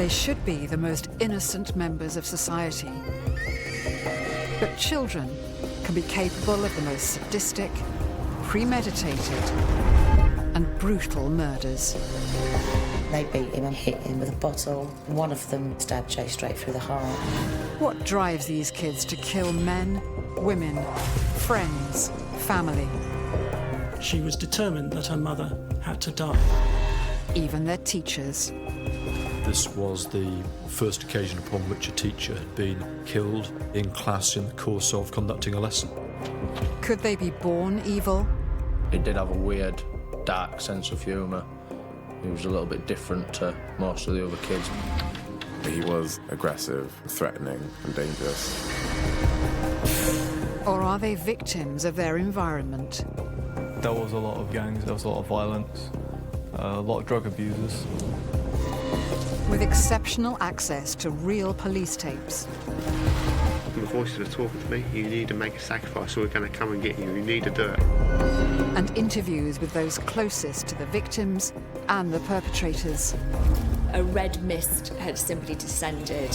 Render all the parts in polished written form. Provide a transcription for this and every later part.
They should be the most innocent members of society. But children can be capable of the most sadistic, premeditated, and brutal murders. They beat him and hit him with a bottle. One of them stabbed Jay straight through the heart. What drives these kids to kill men, women, friends, family? She was determined that her mother had to die. Even their teachers. This was the first occasion upon which a teacher had been killed in class in the course of conducting a lesson. Could they be born evil? He did have a weird, dark sense of humour. He was a little bit different to most of the other kids. He was aggressive, threatening and dangerous. Or are they victims of their environment? There was a lot of gangs, there was a lot of violence, a lot of drug abusers. With exceptional access to real police tapes. The voices are talking to me, you need to make a sacrifice or we're going to come and get you, you need to do it. And interviews with those closest to the victims and the perpetrators. A red mist had simply descended.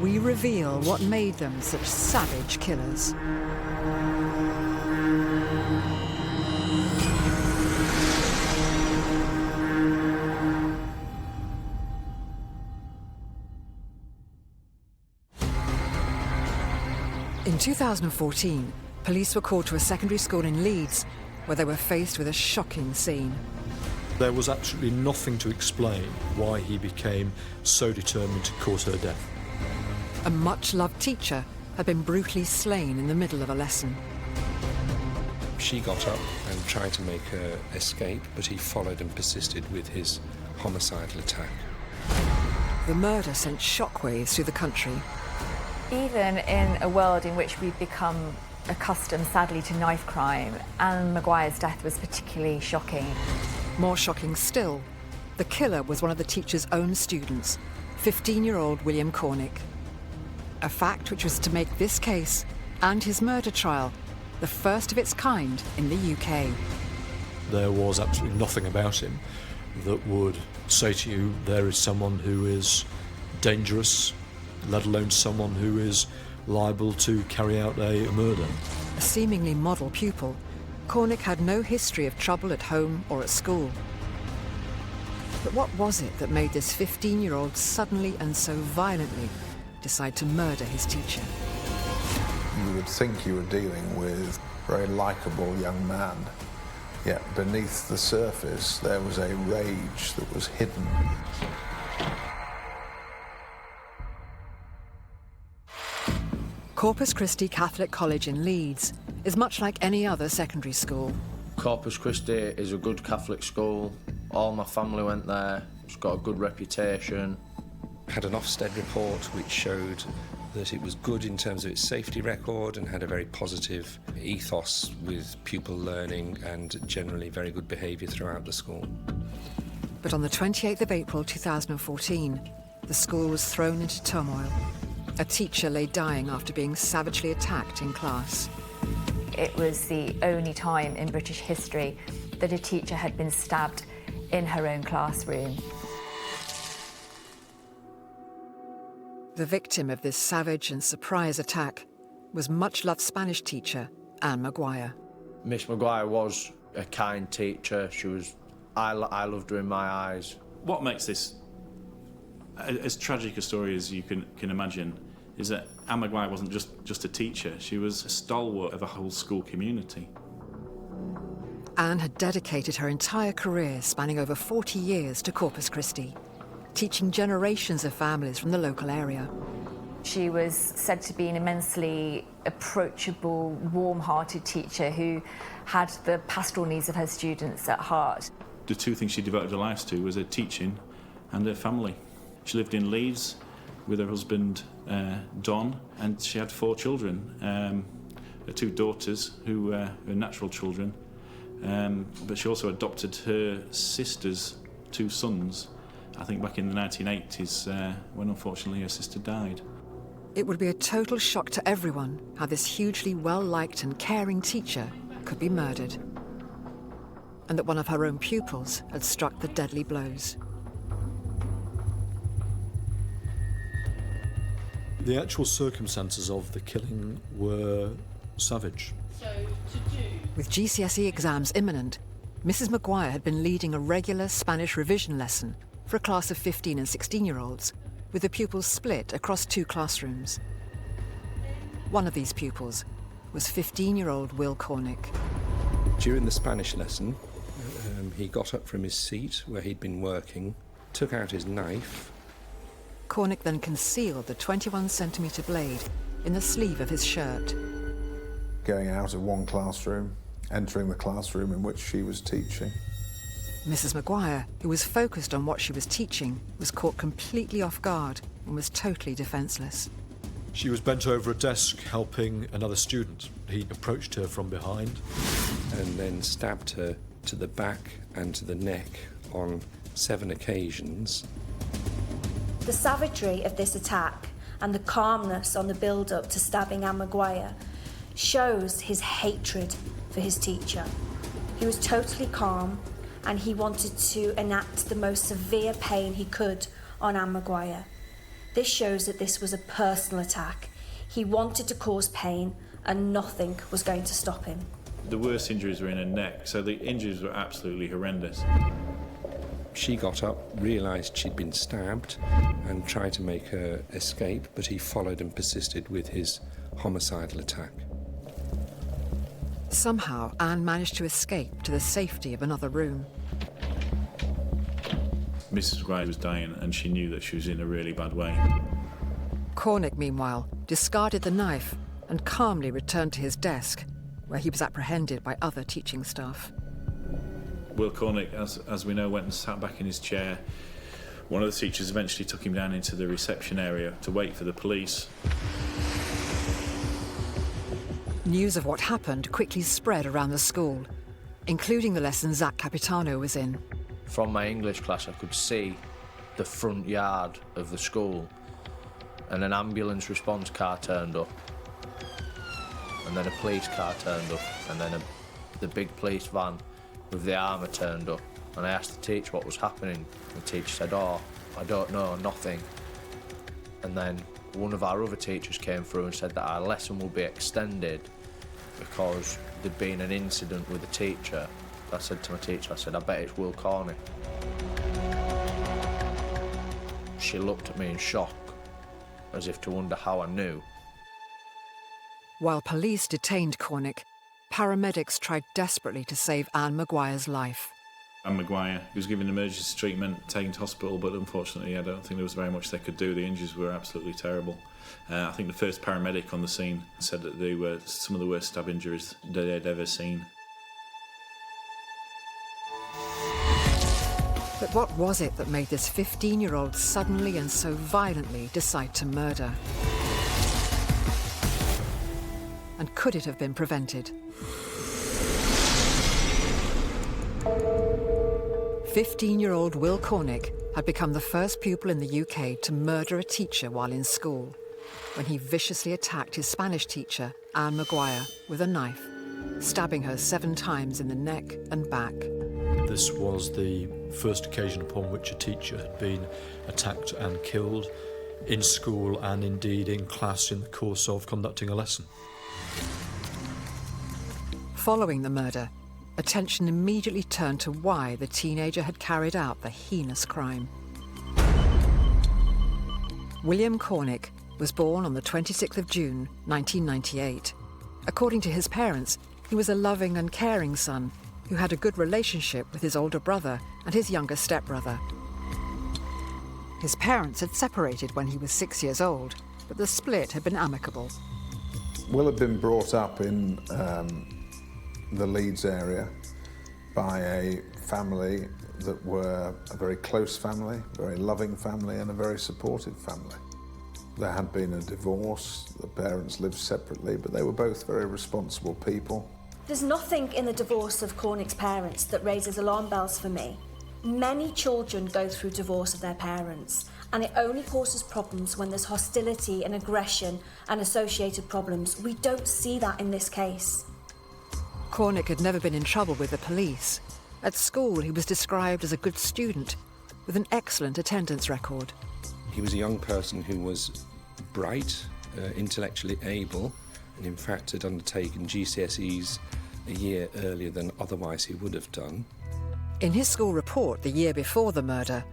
We reveal what made them such savage killers. In 2014, police were called to a secondary school in Leeds, where they were faced with a shocking scene. There was absolutely nothing to explain why he became so determined to cause her death. A much-loved teacher had been brutally slain in the middle of a lesson. She got up and tried to make her escape, but he followed and persisted with his homicidal attack. The murder sent shockwaves through the country. Even in a world in which we've become accustomed, sadly, to knife crime, Anne Maguire's death was particularly shocking. More shocking still, the killer was one of the teacher's own students, 15-year-old William Cornick. A fact which was to make this case and his murder trial the first of its kind in the UK. There was absolutely nothing about him that would say to you there is someone who is dangerous, let alone someone who is liable to carry out a murder. A seemingly model pupil, Cornick had no history of trouble at home or at school. But what was it that made this 15-year-old suddenly and so violently decide to murder his teacher? You would think you were dealing with a very likeable young man, yet beneath the surface there was a rage that was hidden. Corpus Christi Catholic College in Leeds is much like any other secondary school. Corpus Christi is a good Catholic school. All my family went there. It's got a good reputation. Had an Ofsted report which showed that it was good in terms of its safety record and had a very positive ethos with pupil learning and generally very good behaviour throughout the school. But on the 28th of April 2014, the school was thrown into turmoil. A teacher lay dying after being savagely attacked in class. It was the only time in British history that a teacher had been stabbed in her own classroom. The victim of this savage and surprise attack was much-loved Spanish teacher Anne Maguire. Miss Maguire was a kind teacher. I loved her in my eyes. What makes this as tragic a story as you can imagine is that Anne Maguire wasn't just a teacher, she was a stalwart of a whole school community. Anne had dedicated her entire career, spanning over 40 years, to Corpus Christi, teaching generations of families from the local area. She was said to be an immensely approachable, warm-hearted teacher who had the pastoral needs of her students at heart. The two things she devoted her life to was her teaching and her family. She lived in Leeds with her husband, Don, and she had 4 children. Her 2 daughters, who were natural children, but she also adopted her sister's 2 sons, I think back in the 1980s, when unfortunately her sister died. It would be a total shock to everyone how this hugely well-liked and caring teacher could be murdered. and that one of her own pupils had struck the deadly blows. The actual circumstances of the killing were savage. With GCSE exams imminent, Mrs. Maguire had been leading a regular Spanish revision lesson for a class of 15 and 16-year-olds, with the pupils split across 2 classrooms. One of these pupils was 15-year-old Will Cornick. During the Spanish lesson, he got up from his seat where he'd been working, took out his knife. Cornick then concealed the 21-centimetre blade in the sleeve of his shirt. Going out of one classroom, entering the classroom in which she was teaching. Mrs. Maguire, who was focused on what she was teaching, was caught completely off guard and was totally defenceless. She was bent over a desk helping another student. He approached her from behind and then stabbed her to the back and to the neck on 7 occasions. The savagery of this attack and the calmness on the build-up to stabbing Anne Maguire shows his hatred for his teacher. He was totally calm and he wanted to enact the most severe pain he could on Anne Maguire. This shows that this was a personal attack. He wanted to cause pain and nothing was going to stop him. The worst injuries were in her neck, so the injuries were absolutely horrendous. She got up, realised she'd been stabbed and tried to make her escape, but he followed and persisted with his homicidal attack. Somehow, Anne managed to escape to the safety of another room. Mrs. Maguire was dying and she knew that she was in a really bad way. Cornick, meanwhile, discarded the knife and calmly returned to his desk, where he was apprehended by other teaching staff. Will Cornick, as we know, went and sat back in his chair. One of the teachers eventually took him down into the reception area to wait for the police. News of what happened quickly spread around the school, including the lesson Zach Capitano was in. From my English class, I could see the front yard of the school, and an ambulance response car turned up, and then a police car turned up, and then the big police van with the armour turned up. And I asked the teacher what was happening. The teacher said, "Oh, I don't know, nothing." And then one of our other teachers came through and said that our lesson will be extended because there'd been an incident with a teacher. I said to my teacher, I bet it's Will Cornick. She looked at me in shock, as if to wonder how I knew. While police detained Cornick, paramedics tried desperately to save Anne Maguire's life. Anne Maguire was given emergency treatment, taken to hospital, but unfortunately I don't think there was very much they could do. The injuries were absolutely terrible. I think the first paramedic on the scene said that they were some of the worst stab injuries that they'd ever seen. But what was it that made this 15-year-old suddenly and so violently decide to murder? And could it have been prevented? 15-year-old Will Cornick had become the first pupil in the UK to murder a teacher while in school, when he viciously attacked his Spanish teacher, Anne Maguire, with a knife, stabbing her 7 times in the neck and back. This was the first occasion upon which a teacher had been attacked and killed in school and indeed in class in the course of conducting a lesson. Following the murder, attention immediately turned to why the teenager had carried out the heinous crime. William Cornick was born on the 26th of June, 1998. According to his parents, he was a loving and caring son who had a good relationship with his older brother and his younger stepbrother. His parents had separated when he was 6 years old, but the split had been amicable. Will had been brought up in the Leeds area by a family that were a very close family, very loving family and a very supportive family. There had been a divorce, the parents lived separately, but they were both very responsible people. There's nothing in the divorce of Cornick's parents that raises alarm bells for me. Many children go through divorce of their parents, and it only causes problems when there's hostility and aggression and associated problems. We don't see that in this case. Cornick had never been in trouble with the police, At school, he was described as a good student with an excellent attendance record. He was a young person who was bright, intellectually able, and in fact had undertaken GCSEs a year earlier than otherwise he would have done. In his school report the year before the murder,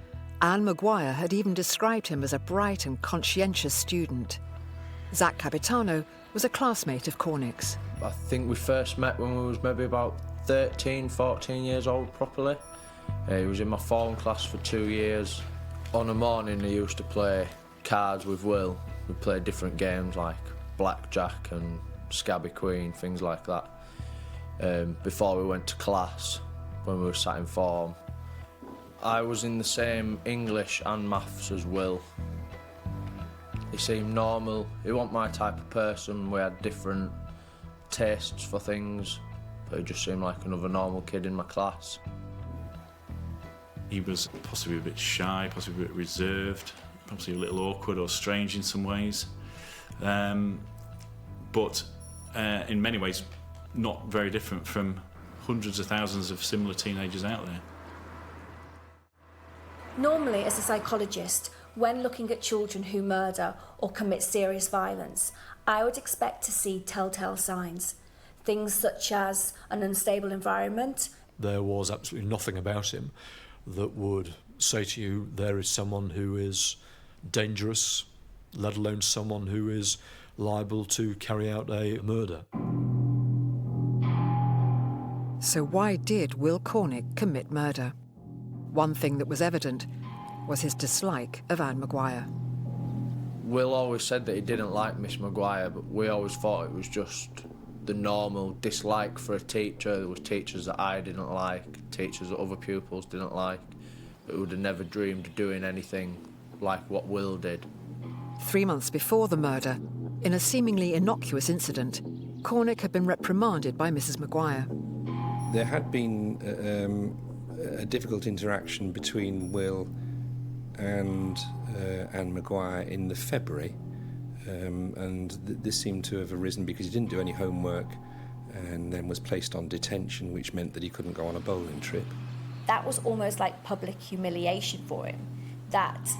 Anne Maguire had even described him as a bright and conscientious student. Zach Capitano was a classmate of Cornick's. I think we first met when we was maybe about 13, 14 years old properly. He was in my form class for 2 years. On a morning he used to play cards with Will. We played different games like blackjack and Scabby Queen, things like that. Before we went to class, when we were sat in form. I was in the same English and maths as Will. He seemed normal. He wasn't my type of person. We had different tastes for things, but he just seemed like another normal kid in my class. He was possibly a bit shy, possibly a bit reserved, possibly a little awkward or strange in some ways. But in many ways, not very different from hundreds of thousands of similar teenagers out there. Normally, as a psychologist, when looking at children who murder or commit serious violence, I would expect to see telltale signs. Things such as an unstable environment. There was absolutely nothing about him that would say to you there is someone who is dangerous, let alone someone who is liable to carry out a murder. So why did Will Cornick commit murder? One thing that was evident was his dislike of Anne Maguire. Will always said that he didn't like Miss Maguire, but we always thought it was just the normal dislike for a teacher. There was teachers that I didn't like, teachers that other pupils didn't like, but would have never dreamed of doing anything like what Will did. 3 months before the murder, in a seemingly innocuous incident, Cornick had been reprimanded by Mrs. Maguire. There had been a difficult interaction between Will and Anne Maguire in the February, and this seemed to have arisen because he didn't do any homework and then was placed on detention, which meant that he couldn't go on a bowling trip. That was almost like public humiliation for him. That,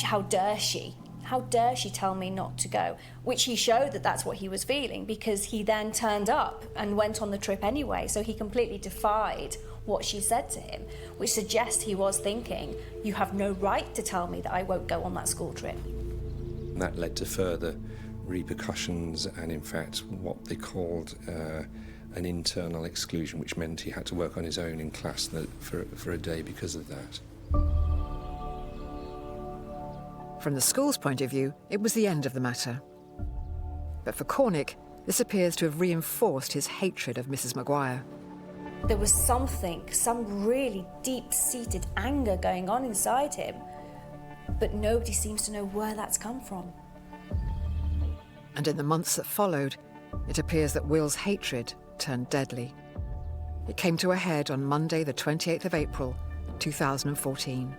how dare she? How dare she tell me not to go? Which he showed that that's what he was feeling, because he then turned up and went on the trip anyway, so he completely defied what she said to him, which suggests he was thinking, you have no right to tell me that I won't go on that school trip. And that led to further repercussions and, in fact, what they called an internal exclusion, which meant he had to work on his own in class for a day because of that. From the school's point of view, it was the end of the matter. But for Cornick, this appears to have reinforced his hatred of Mrs. Maguire. There was some really deep-seated anger going on inside him, but nobody seems to know where that's come from. And in the months that followed, it appears that Will's hatred turned deadly. It came to a head on Monday, the 28th of April, 2014.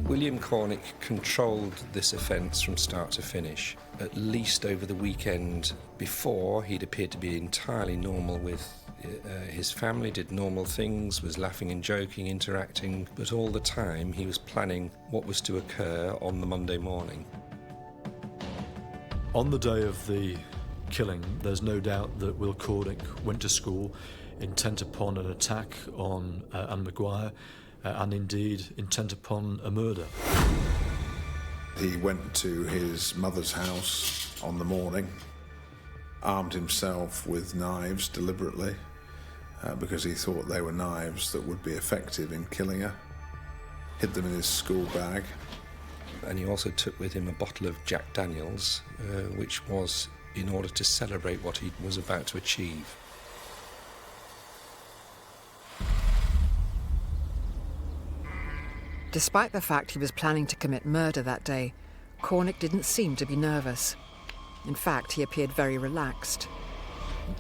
William Cornick controlled this offence from start to finish. At least over the weekend before, he'd appeared to be entirely normal with his family, did normal things, was laughing and joking, interacting, but all the time he was planning what was to occur on the Monday morning. On the day of the killing, there's no doubt that Will Cornick went to school intent upon an attack on Anne Maguire, and indeed intent upon a murder. He went to his mother's house on the morning, armed himself with knives deliberately, because he thought they were knives that would be effective in killing her, hid them in his school bag. And he also took with him a bottle of Jack Daniels, which was in order to celebrate what he was about to achieve. Despite the fact he was planning to commit murder that day, Cornick didn't seem to be nervous. In fact, he appeared very relaxed.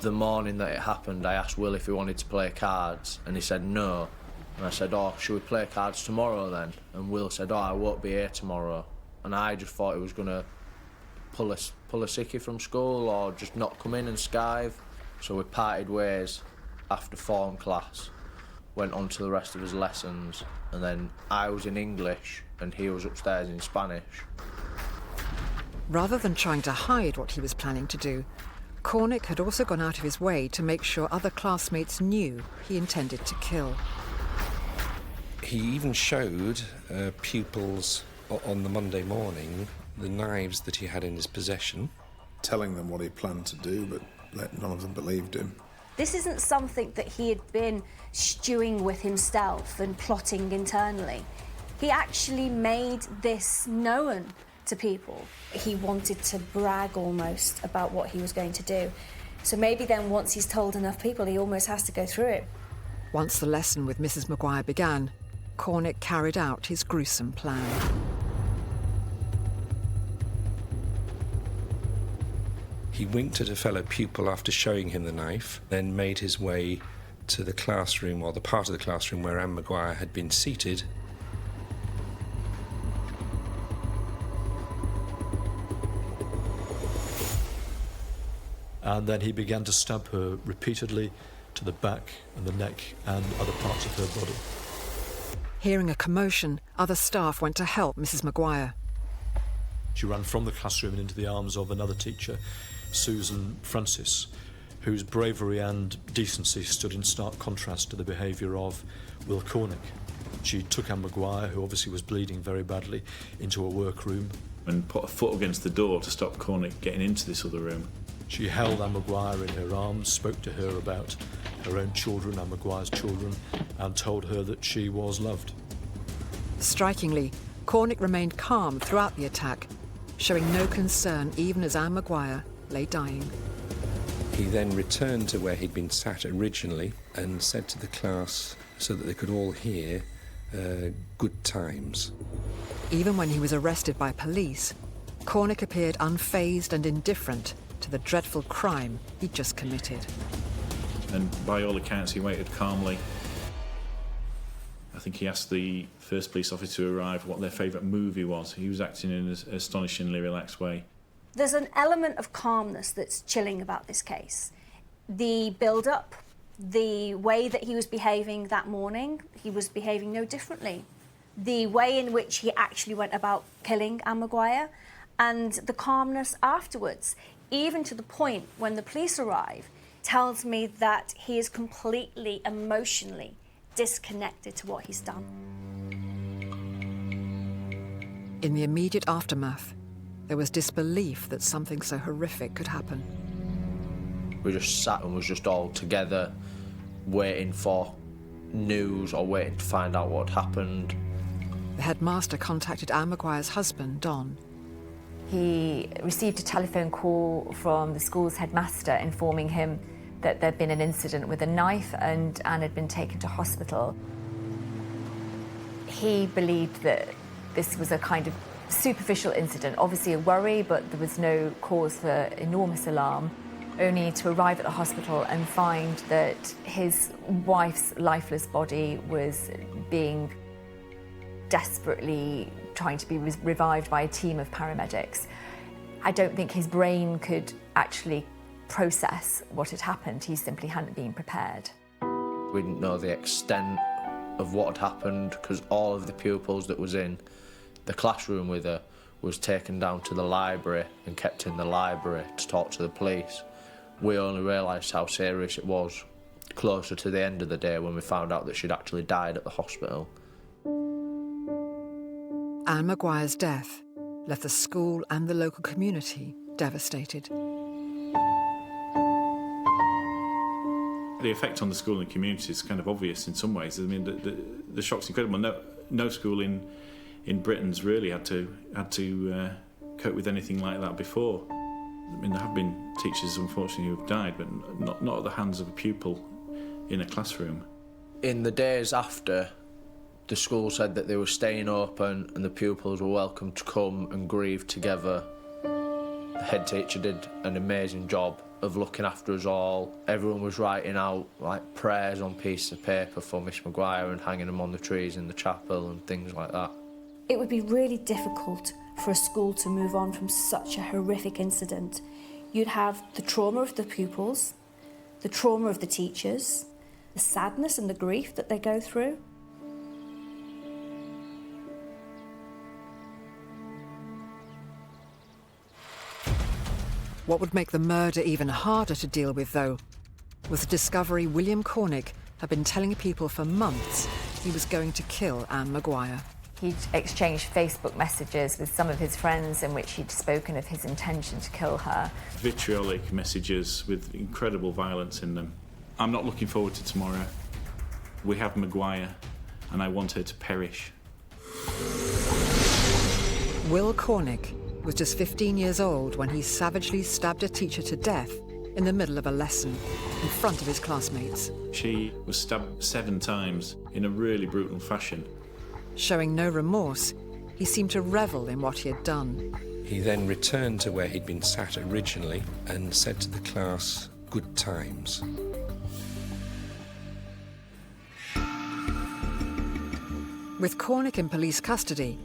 The morning that it happened, I asked Will if he wanted to play cards, and he said no. And I said, oh, should we play cards tomorrow then? And Will said, oh, I won't be here tomorrow. And I just thought he was going to pull a sickie from school or just not come in and skive. So we parted ways after form class. went on to the rest of his lessons, and then I was in English and he was upstairs in Spanish. Rather than trying to hide what he was planning to do, Cornick had also gone out of his way to make sure other classmates knew he intended to kill. He even showed pupils on the Monday morning the knives that he had in his possession. Telling them what he planned to do, but none of them believed him. This isn't something that he had been stewing with himself and plotting internally. He actually made this known to people. He wanted to brag almost about what he was going to do. So maybe then once he's told enough people, he almost has to go through it. Once the lesson with Mrs. Maguire began, Cornick carried out his gruesome plan. He winked at a fellow pupil after showing him the knife, then made his way to the classroom, or the part of the classroom where Anne Maguire had been seated. And then he began to stab her repeatedly to the back and the neck and other parts of her body. Hearing a commotion, other staff went to help Mrs. Maguire. She ran from the classroom and into the arms of another teacher, Susan Francis, whose bravery and decency stood in stark contrast to the behaviour of Will Cornick. She took Anne Maguire, who obviously was bleeding very badly, into a workroom. And put a foot against the door to stop Cornick getting into this other room. She held Anne Maguire in her arms, spoke to her about her own children, Anne Maguire's children, and told her that she was loved. Strikingly, Cornick remained calm throughout the attack, showing no concern even as Anne Maguire lay dying. He then returned to where he'd been sat originally and said to the class, so that they could all hear, good times. Even when he was arrested by police, Cornick appeared unfazed and indifferent to the dreadful crime he'd just committed. And by all accounts, he waited calmly. I think he asked the first police officer to arrive what their favourite movie was. He was acting in an astonishingly relaxed way. There's an element of calmness that's chilling about this case. The build-up, the way that he was behaving that morning, he was behaving no differently. The way in which he actually went about killing Anne Maguire, and the calmness afterwards, even to the point when the police arrive, tells me that he is completely emotionally disconnected to what he's done. In the immediate aftermath, there was disbelief that something so horrific could happen. We just sat and was just all together, waiting for news or waiting to find out what had happened. The headmaster contacted Anne Maguire's husband, Don. He received a telephone call from the school's headmaster informing him that there'd been an incident with a knife and Anne had been taken to hospital. He believed that this was a kind of superficial incident, obviously a worry, but there was no cause for enormous alarm, only to arrive at the hospital and find that his wife's lifeless body was being desperately trying to be revived by a team of paramedics. I don't think his brain could actually process what had happened. He simply hadn't been prepared. We didn't know the extent of what had happened because all of the pupils that was in the classroom with her was taken down to the library and kept in the library to talk to the police. We only realised how serious it was closer to the end of the day when we found out that she'd actually died at the hospital. Anne Maguire's death left the school and the local community devastated. The effect on the school and community is kind of obvious in some ways. I mean, the shock's incredible. No school in Britain's really had to cope with anything like that before. I mean, there have been teachers, unfortunately, who have died, but not at the hands of a pupil in a classroom. In the days after, the school said that they were staying open and the pupils were welcome to come and grieve together. The head teacher did an amazing job of looking after us all. Everyone was writing out like prayers on pieces of paper for Miss Maguire and hanging them on the trees in the chapel and things like that. It would be really difficult for a school to move on from such a horrific incident. You'd have the trauma of the pupils, the trauma of the teachers, the sadness and the grief that they go through. What would make the murder even harder to deal with, though, was the discovery William Cornick had been telling people for months he was going to kill Anne Maguire. He'd exchanged Facebook messages with some of his friends in which he'd spoken of his intention to kill her. Vitriolic messages with incredible violence in them. I'm not looking forward to tomorrow. We have Maguire, and I want her to perish. Will Cornick was just 15 years old when he savagely stabbed a teacher to death in the middle of a lesson in front of his classmates. She was stabbed 7 times in a really brutal fashion. Showing no remorse, he seemed to revel in what he had done. He then returned to where he'd been sat originally and said to the class, "Good times." With Cornick in police custody,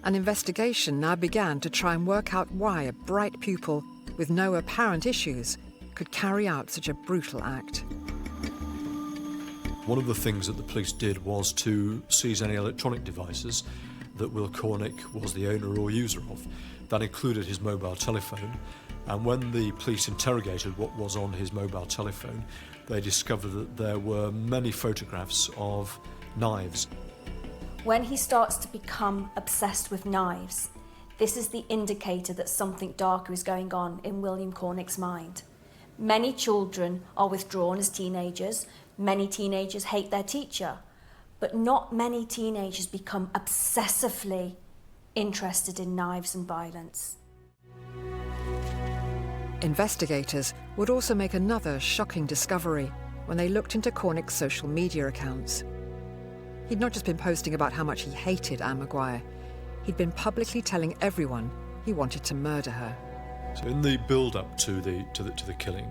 an investigation now began to try and work out why a bright pupil with no apparent issues could carry out such a brutal act. One of the things that the police did was to seize any electronic devices that Will Cornick was the owner or user of. That included his mobile telephone, and when the police interrogated what was on his mobile telephone, they discovered that there were many photographs of knives. When he starts to become obsessed with knives, this is the indicator that something darker is going on in William Cornick's mind. Many children are withdrawn as teenagers. Many teenagers hate their teacher, but not many teenagers become obsessively interested in knives and violence. Investigators would also make another shocking discovery when they looked into Cornick's social media accounts. He'd not just been posting about how much he hated Anne Maguire, he'd been publicly telling everyone he wanted to murder her. So in the build-up to the killing,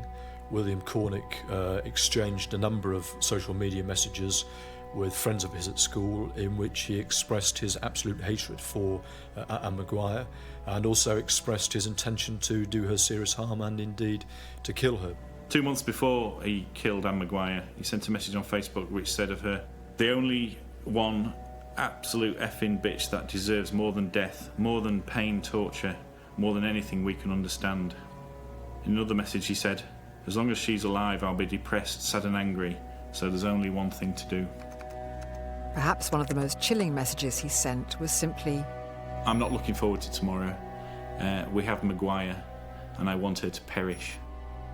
William Cornick exchanged a number of social media messages with friends of his at school in which he expressed his absolute hatred for Anne Maguire and also expressed his intention to do her serious harm and indeed to kill her. 2 months before he killed Anne Maguire, he sent a message on Facebook which said of her, "The only one absolute effing bitch that deserves more than death, more than pain, torture, more than anything we can understand." In another message he said, "As long as she's alive, I'll be depressed, sad and angry, so there's only one thing to do." Perhaps one of the most chilling messages he sent was simply, "I'm not looking forward to tomorrow. We have Maguire, and I want her to perish."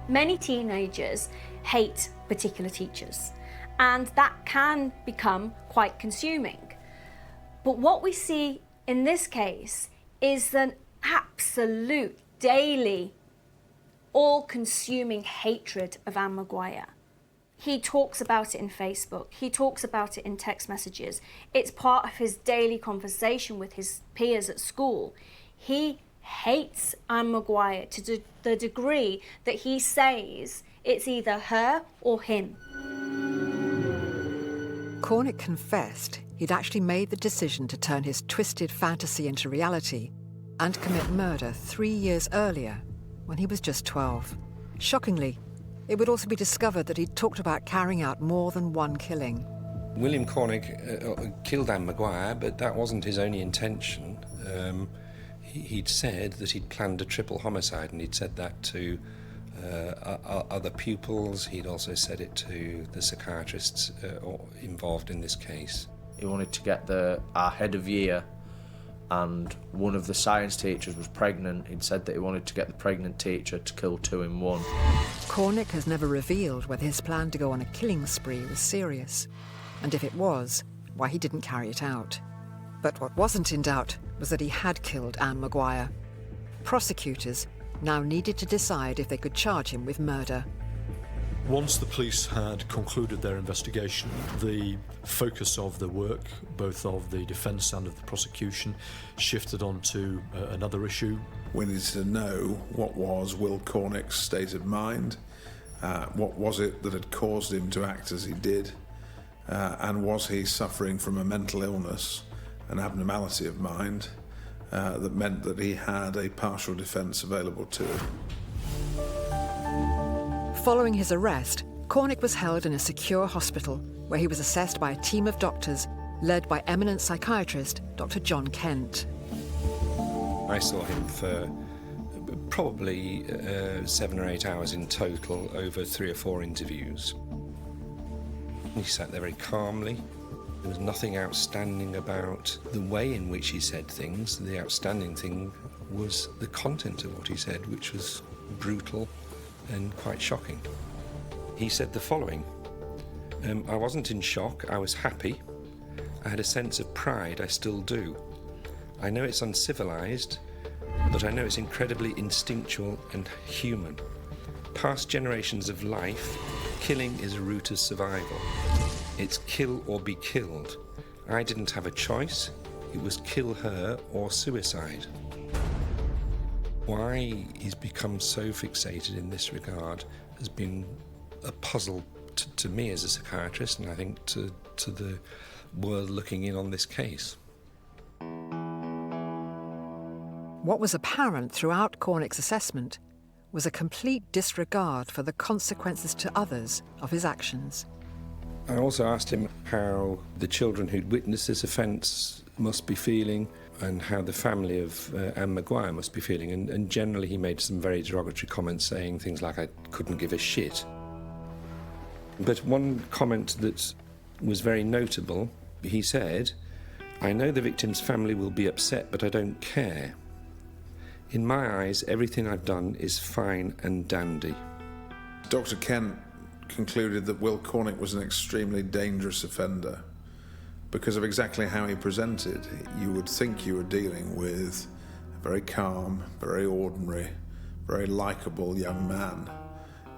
Many teenagers hate particular teachers, and that can become quite consuming. But what we see in this case is an absolute daily, all-consuming hatred of Anne Maguire. He talks about it in Facebook, he talks about it in text messages. It's part of his daily conversation with his peers at school. He hates Anne Maguire to the degree that he says it's either her or him. Cornick confessed he'd actually made the decision to turn his twisted fantasy into reality and commit murder 3 years earlier, when he was just 12. Shockingly, it would also be discovered that he'd talked about carrying out more than one killing. William Cornick killed Anne Maguire, but that wasn't his only intention. He'd said that he'd planned a triple homicide, and he'd said that to other pupils. He'd also said it to the psychiatrists involved in this case. He wanted to get our head of year, and one of the science teachers was pregnant. He'd said that he wanted to get the pregnant teacher to kill 2 in 1. Cornick has never revealed whether his plan to go on a killing spree was serious, and if it was, why he didn't carry it out. But what wasn't in doubt was that he had killed Anne Maguire. Prosecutors now needed to decide if they could charge him with murder. Once the police had concluded their investigation, the focus of the work, both of the defence and of the prosecution, shifted on to another issue. We needed to know what was Will Cornick's state of mind, what was it that had caused him to act as he did, and was he suffering from a mental illness, an abnormality of mind, that meant that he had a partial defence available to him. Following his arrest, Cornick was held in a secure hospital where he was assessed by a team of doctors led by eminent psychiatrist Dr. John Kent. I saw him for probably 7 or 8 hours in total over 3 or 4 interviews. He sat there very calmly. There was nothing outstanding about the way in which he said things. The outstanding thing was the content of what he said, which was brutal and quite shocking. He said the following: I wasn't in shock, I was happy. I had a sense of pride, I still do. I know it's uncivilized, but I know it's incredibly instinctual and human. Past generations of life, killing is a route of survival. It's kill or be killed. I didn't have a choice. It was kill her or suicide. Why he's become so fixated in this regard has been a puzzle to me as a psychiatrist, and I think to the world looking in on this case. What was apparent throughout Cornick's assessment was a complete disregard for the consequences to others of his actions. I also asked him how the children who'd witnessed this offence must be feeling and how the family of Anne Maguire must be feeling, and generally he made some very derogatory comments saying things like, I couldn't give a shit. But one comment that was very notable, he said, I know the victim's family will be upset, but I don't care. In my eyes, everything I've done is fine and dandy. Dr. Kent concluded that Will Cornick was an extremely dangerous offender because of exactly how he presented. You would think you were dealing with a very calm, very ordinary, very likeable young man.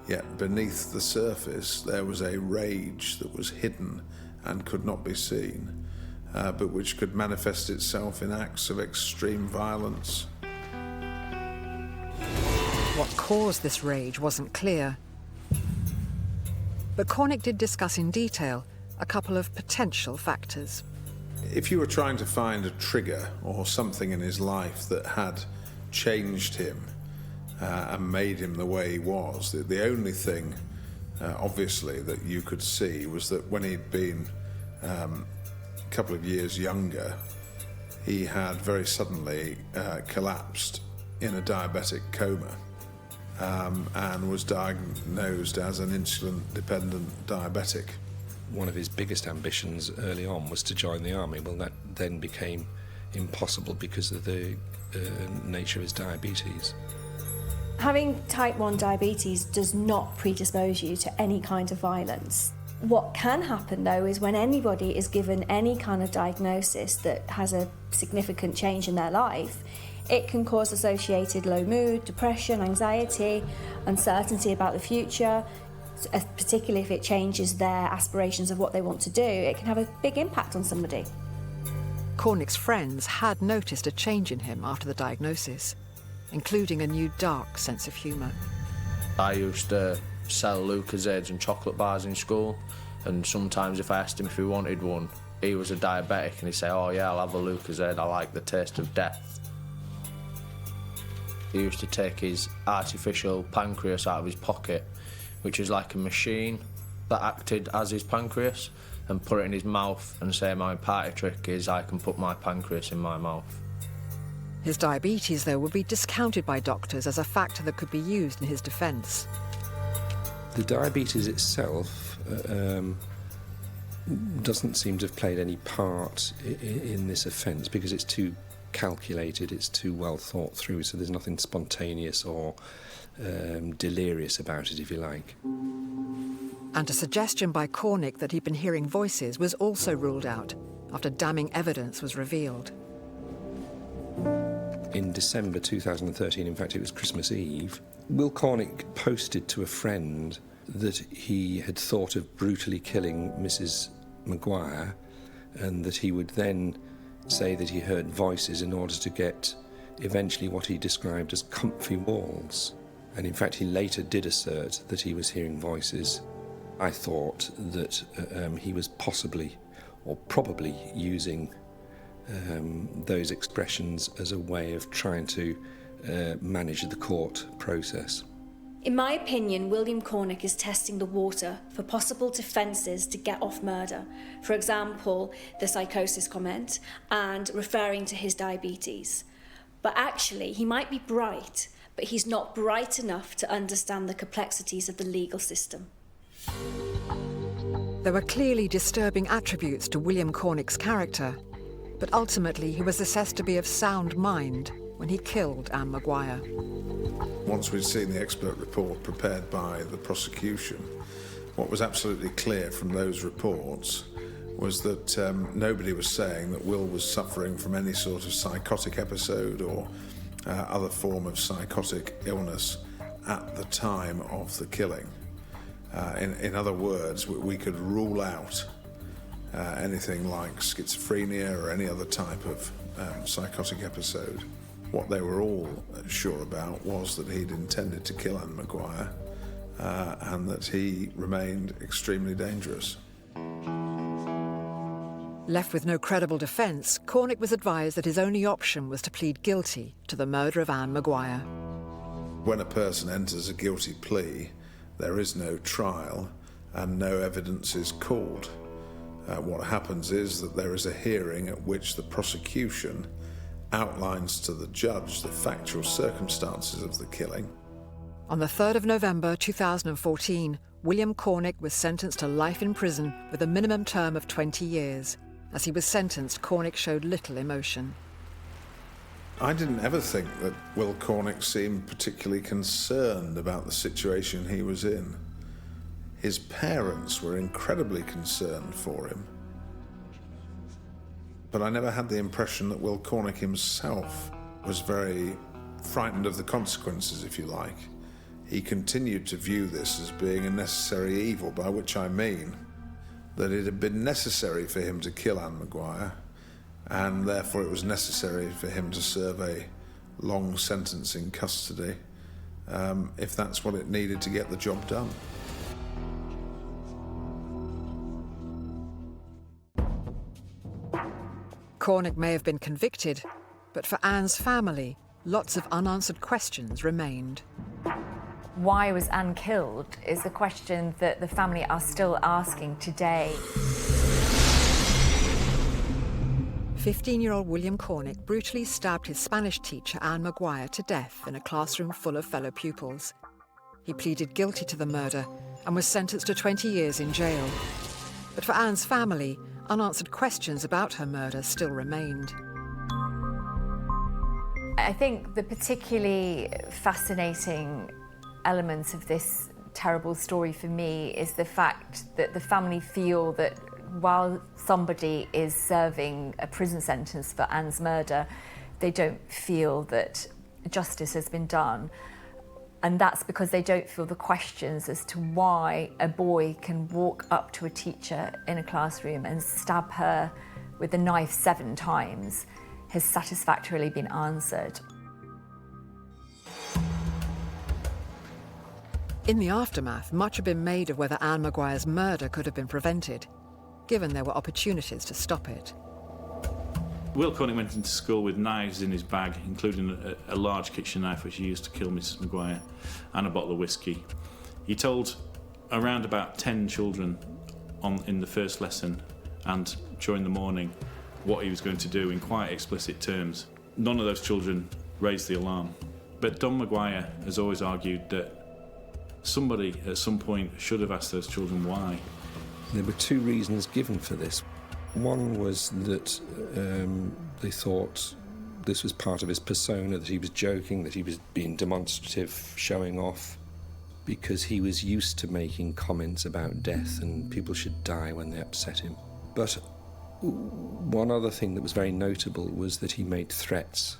Yet beneath the surface there was a rage that was hidden and could not be seen, but which could manifest itself in acts of extreme violence. What caused this rage wasn't clear. But Cornick did discuss in detail a couple of potential factors. If you were trying to find a trigger or something in his life that had changed him and made him the way he was, the only thing, obviously, that you could see was that when he'd been a couple of years younger, he had very suddenly collapsed in a diabetic coma. And was diagnosed as an insulin-dependent diabetic. One of his biggest ambitions early on was to join the army. Well, that then became impossible because of the nature of his diabetes. Having type 1 diabetes does not predispose you to any kind of violence. What can happen, though, is when anybody is given any kind of diagnosis that has a significant change in their life, it can cause associated low mood, depression, anxiety, uncertainty about the future, particularly if it changes their aspirations of what they want to do. It can have a big impact on somebody. Cornick's friends had noticed a change in him after the diagnosis, including a new dark sense of humour. I used to sell Lucozades and chocolate bars in school, and sometimes if I asked him if he wanted one, he was a diabetic and he'd say, oh yeah, I'll have a Lucozade, I like the taste of death. He used to take his artificial pancreas out of his pocket, which is like a machine that acted as his pancreas, and put it in his mouth and say, my party trick is I can put my pancreas in my mouth. His diabetes, though, would be discounted by doctors as a factor that could be used in his defence. The diabetes itself doesn't seem to have played any part in this offence because it's too calculated, it's too well thought through, so there's nothing spontaneous or delirious about it, if you like. And a suggestion by Cornick that he'd been hearing voices was also ruled out after damning evidence was revealed. In December 2013, in fact it was Christmas Eve, Will Cornick posted to a friend that he had thought of brutally killing Mrs. Maguire, and that he would then say that he heard voices in order to get eventually what he described as comfy walls. And in fact he later did assert that he was hearing voices. I thought that he was possibly or probably using those expressions as a way of trying to manage the court process. In my opinion, William Cornick is testing the water for possible defences to get off murder. For example, the psychosis comment and referring to his diabetes. But actually, he might be bright, but he's not bright enough to understand the complexities of the legal system. There were clearly disturbing attributes to William Cornick's character, but ultimately he was assessed to be of sound mind when he killed Anne Maguire. Once we'd seen the expert report prepared by the prosecution, what was absolutely clear from those reports was that nobody was saying that Will was suffering from any sort of psychotic episode or other form of psychotic illness at the time of the killing. In other words, we could rule out anything like schizophrenia or any other type of psychotic episode. What they were all sure about was that he'd intended to kill Anne Maguire and that he remained extremely dangerous. Left with no credible defence, Cornick was advised that his only option was to plead guilty to the murder of Anne Maguire. When a person enters a guilty plea, there is no trial and no evidence is called. What happens is that there is a hearing at which the prosecution outlines to the judge the factual circumstances of the killing. On the 3rd of November 2014, William Cornick was sentenced to life in prison with a minimum term of 20 years. As he was sentenced, Cornick showed little emotion. I didn't ever think that Will Cornick seemed particularly concerned about the situation he was in. His parents were incredibly concerned for him. But I never had the impression that Will Cornick himself was very frightened of the consequences, if you like. He continued to view this as being a necessary evil, by which I mean that it had been necessary for him to kill Anne Maguire, and therefore it was necessary for him to serve a long sentence in custody, if that's what it needed to get the job done. Cornick may have been convicted, but for Anne's family, lots of unanswered questions remained. Why was Anne killed is a question that the family are still asking today. 15-year-old William Cornick brutally stabbed his Spanish teacher Anne Maguire to death in a classroom full of fellow pupils. He pleaded guilty to the murder and was sentenced to 20 years in jail. But for Anne's family, unanswered questions about her murder still remained. I think the particularly fascinating element of this terrible story for me is the fact that the family feel that while somebody is serving a prison sentence for Anne's murder, they don't feel that justice has been done. And that's because they don't feel the questions as to why a boy can walk up to a teacher in a classroom and stab her with a knife 7 times has satisfactorily been answered. In the aftermath, much had been made of whether Anne Maguire's murder could have been prevented, given there were opportunities to stop it. Will Cornick went into school with knives in his bag, including a large kitchen knife which he used to kill Mrs Maguire, and a bottle of whiskey. He told around about 10 children in the first lesson and during the morning what he was going to do in quite explicit terms. None of those children raised the alarm. But Don Maguire has always argued that somebody at some point should have asked those children why. There were 2 reasons given for this. One was that they thought this was part of his persona, that he was joking, that he was being demonstrative, showing off, because he was used to making comments about death and people should die when they upset him. But one other thing that was very notable was that he made threats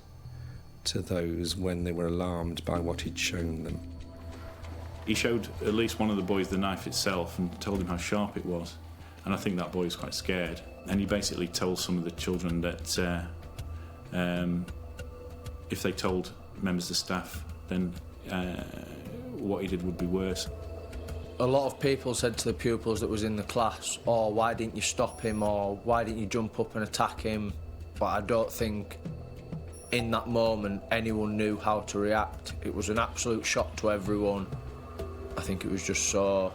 to those when they were alarmed by what he'd shown them. He showed at least one of the boys the knife itself and told him how sharp it was. And I think that boy was quite scared. And he basically told some of the children that if they told members of staff, then what he did would be worse. A lot of people said to the pupils that was in the class, "Oh, why didn't you stop him?" or "Why didn't you jump up and attack him?" But I don't think in that moment anyone knew how to react. It was an absolute shock to everyone. I think it was just so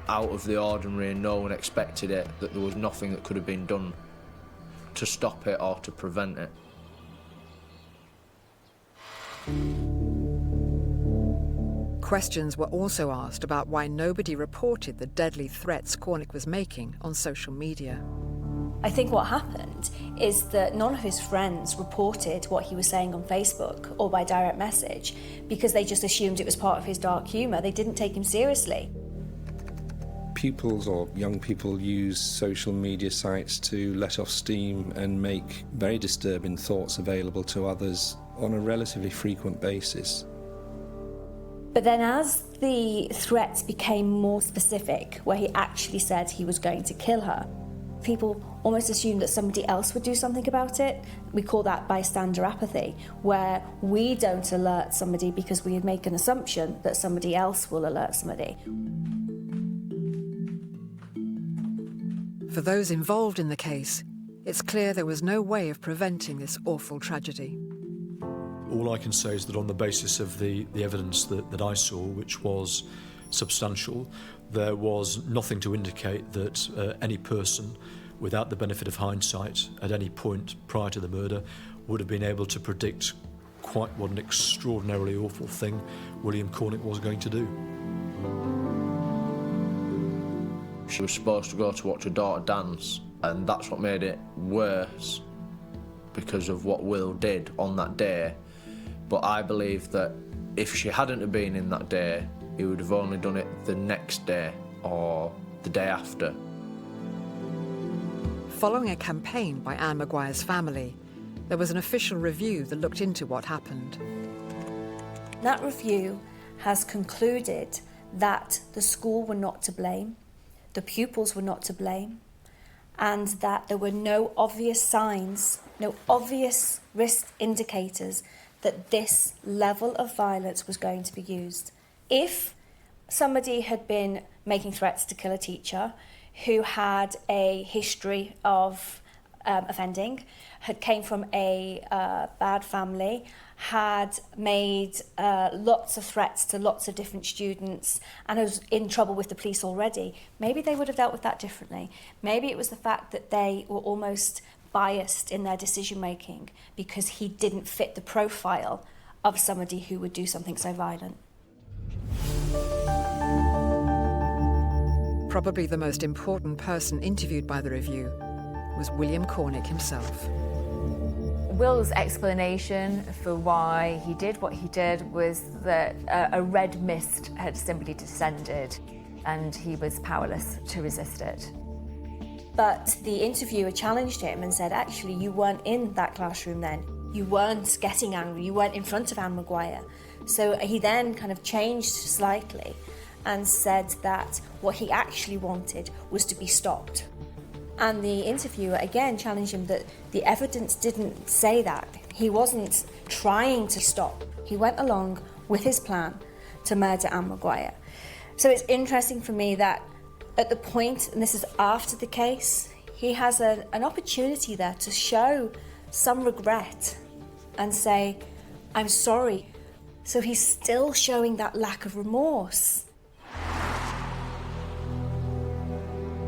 out of the ordinary and no one expected it that there was nothing that could have been done to stop it or to prevent it. Questions were also asked about why nobody reported the deadly threats Cornick was making on social media. I think what happened is that none of his friends reported what he was saying on Facebook or by direct message because they just assumed it was part of his dark humour. They didn't take him seriously. Pupils or young people use social media sites to let off steam and make very disturbing thoughts available to others on a relatively frequent basis. But then as the threats became more specific, where he actually said he was going to kill her, people almost assumed that somebody else would do something about it. We call that bystander apathy, where we don't alert somebody because we make an assumption that somebody else will alert somebody. For those involved in the case, it's clear there was no way of preventing this awful tragedy. All I can say is that on the basis of the evidence that I saw, which was substantial, there was nothing to indicate that any person, without the benefit of hindsight, at any point prior to the murder, would have been able to predict quite what an extraordinarily awful thing William Cornick was going to do. She was supposed to go to watch her daughter dance, and that's what made it worse because of what Will did on that day. But I believe that if she hadn't have been in that day, he would have only done it the next day or the day after. Following a campaign by Anne Maguire's family, there was an official review that looked into what happened. That review has concluded that the school were not to blame, the pupils were not to blame, and that there were no obvious signs, no obvious risk indicators that this level of violence was going to be used. If somebody had been making threats to kill a teacher who had a history of offending, came from a bad family, had made lots of threats to lots of different students and was in trouble with the police already, maybe they would have dealt with that differently. Maybe it was the fact that they were almost biased in their decision making because he didn't fit the profile of somebody who would do something so violent. Probably the most important person interviewed by the review was William Cornick himself. Will's explanation for why he did what he did was that a red mist had simply descended and he was powerless to resist it. But the interviewer challenged him and said, actually, you weren't in that classroom then. You weren't getting angry. You weren't in front of Anne Maguire. So he then kind of changed slightly and said that what he actually wanted was to be stopped. And the interviewer again challenged him that the evidence didn't say that. He wasn't trying to stop. He went along with his plan to murder Anne Maguire. So it's interesting for me that at the point, and this is after the case, he has an opportunity there to show some regret and say, I'm sorry. So he's still showing that lack of remorse.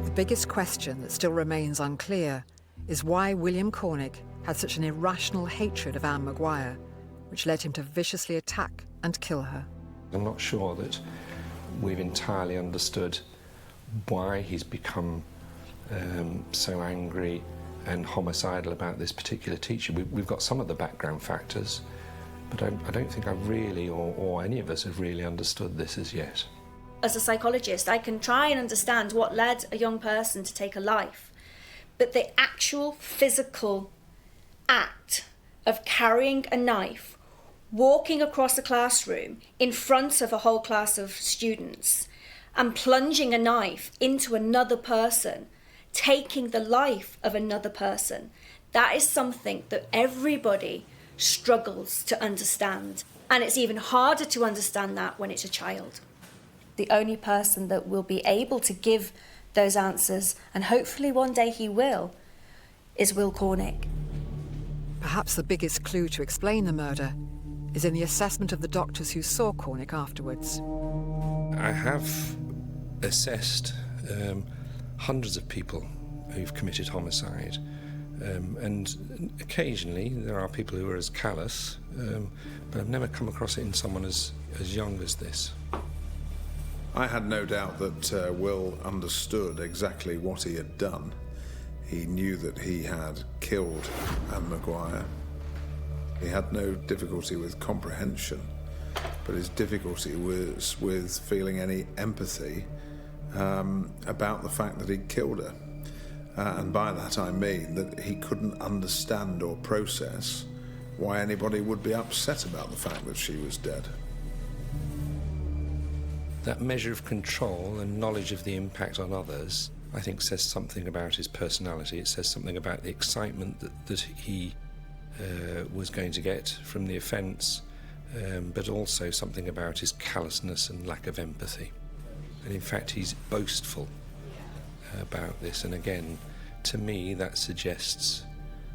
The biggest question that still remains unclear is why William Cornick had such an irrational hatred of Anne Maguire, which led him to viciously attack and kill her. I'm not sure that we've entirely understood why he's become so angry and homicidal about this particular teacher. We've got some of the background factors, but I don't think I've really, or any of us have really understood this as yet. As a psychologist, I can try and understand what led a young person to take a life, but the actual physical act of carrying a knife, walking across a classroom in front of a whole class of students, and plunging a knife into another person, taking the life of another person, that is something that everybody struggles to understand. And it's even harder to understand that when it's a child. The only person that will be able to give those answers, and hopefully one day he will, is Will Cornick. Perhaps the biggest clue to explain the murder is in the assessment of the doctors who saw Cornick afterwards. I have assessed hundreds of people who've committed homicide, and occasionally there are people who are as callous, but I've never come across it in someone as young as this. I had no doubt that Will understood exactly what he had done. He knew that he had killed Anne Maguire. He had no difficulty with comprehension, but his difficulty was with feeling any empathy about the fact that he'd killed her. And by that I mean that he couldn't understand or process why anybody would be upset about the fact that she was dead. That measure of control and knowledge of the impact on others, I think, says something about his personality. It says something about the excitement that he was going to get from the offence, but also something about his callousness and lack of empathy. And in fact, he's boastful about this, and again, to me, that suggests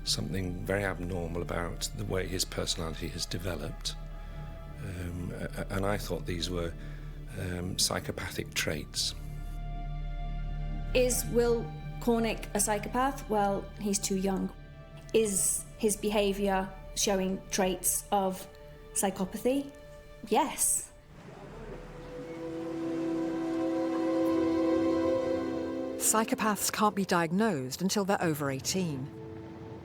something very abnormal about the way his personality has developed. And I thought these were psychopathic traits. Is Will Cornick a psychopath? Well, he's too young. Is his behaviour showing traits of psychopathy? Yes. Psychopaths can't be diagnosed until they're over 18.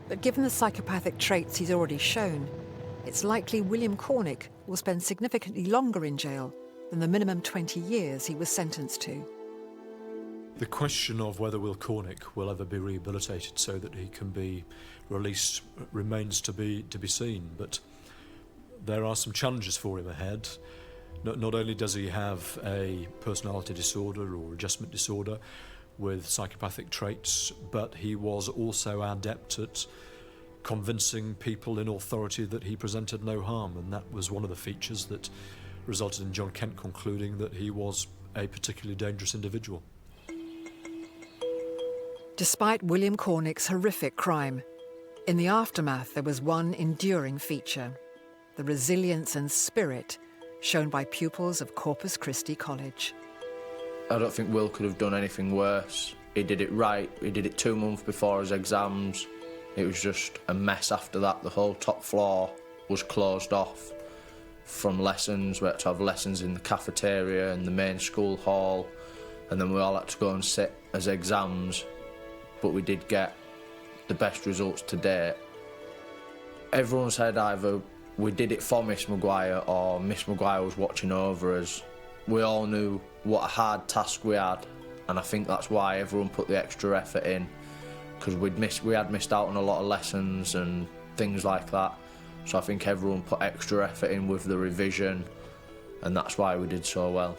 But given the psychopathic traits he's already shown, it's likely William Cornick will spend significantly longer in jail than the minimum 20 years he was sentenced to. The question of whether Will Cornick will ever be rehabilitated so that he can be released remains to be seen, but there are some challenges for him ahead. Not only does he have a personality disorder or adjustment disorder with psychopathic traits, but he was also adept at convincing people in authority that he presented no harm, and that was one of the features that resulted in John Kent concluding that he was a particularly dangerous individual. Despite William Cornick's horrific crime, in the aftermath there was one enduring feature: the resilience and spirit shown by pupils of Corpus Christi College. I don't think Will could have done anything worse. He did it right. He did it 2 months before his exams. It was just a mess after that. The whole top floor was closed off from lessons. We had to have lessons in the cafeteria and the main school hall, and then we all had to go and sit as exams. But we did get the best results to date. Everyone said either we did it for Miss Maguire or Miss Maguire was watching over us. We all knew what a hard task we had, and I think that's why everyone put the extra effort in, because we had missed out on a lot of lessons and things like that. So I think everyone put extra effort in with the revision, and that's why we did so well.